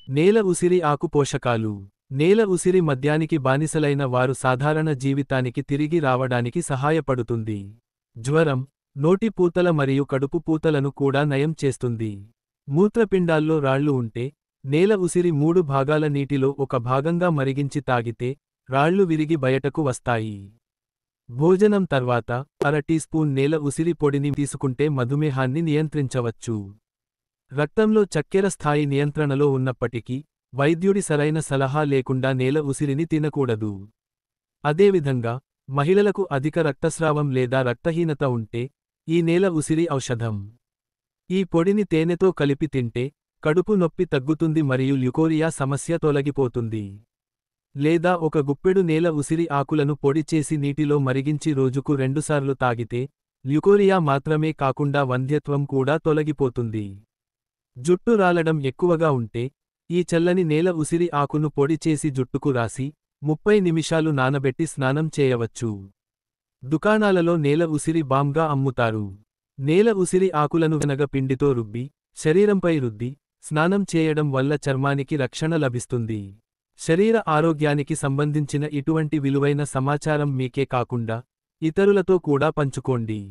నేల ఉసిరి ఆకు పోషకాలు. నేల ఉసిరి మద్యానికి బానిసలైన వారు సాధారణ జీవితానికి తిరిగి రావడానికి సహాయపడుతుంది. జ్వరం, నోటి పూతల మరియు కడుపు పూతలను కూడా నయం చేస్తుంది. మూత్రపిండాల్లో రాళ్లు ఉంటే, నేల ఉసిరి 3 భాగాల నీటిలో ఒక భాగంగా మరిగించి తాగితే, రాళ్లు విరిగి బయటకు వస్తాయి. భోజనం తర్వాత అర టీ స్పూన్ నేల ఉసిరి పొడిని తీసుకుంటే మధుమేహాన్ని నియంత్రించవచ్చు. రక్తంలో చక్కెర స్థాయి నియంత్రణలో ఉన్నప్పటికీ, వైద్యుడి సరైన సలహా లేకుండా నేల ఉసిరిని తినకూడదు. అదేవిధంగా, మహిళలకు అధిక రక్తస్రావం లేదా రక్తహీనత ఉంటే, ఈ నేల ఉసిరి ఔషధం. ఈ పొడిని తేనెతో కలిపి తింటే, కడుపు నొప్పి తగ్గుతుంది మరియు ల్యుకోరియా సమస్య తొలగిపోతుంది. లేదా ఒక గుప్పెడు నేల ఉసిరి ఆకులను పొడి చేసి నీటిలో మరిగించి రోజుకు 2 సార్లు తాగితే, ల్యుకోరియా మాత్రమే కాకుండా వంధ్యత్వం కూడా తొలగిపోతుంది. జుట్టు రాలడం ఎక్కువగా ఉంటే, ఈ చల్లని నేల ఉసిరి ఆకును పొడి చేసి జుట్టుకు రాసి, 30 నిమిషాలు నానబెట్టి స్నానం చేయవచ్చు. దుకాణాలలో నేల ఉసిరి బామ్గా అమ్ముతారు. నేల ఉసిరి ఆకులను వెనగ పిండితో రుబ్బి, శరీరంపై రుద్ది, స్నానం చేయడం వల్ల చర్మానికి రక్షణ లభిస్తుంది. శరీర ఆరోగ్యానికి సంబంధించిన ఇటువంటి విలువైన సమాచారం మీకే కాకుండా, ఇతరులతో కూడా పంచుకోండి.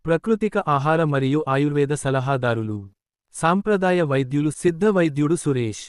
ప్రకృతిక ఆహార మరియు ఆయుర్వేద సలహాదారులు. సాంప్రదాయ వైద్యులు సిద్ధ వైద్యుడు సురేష్.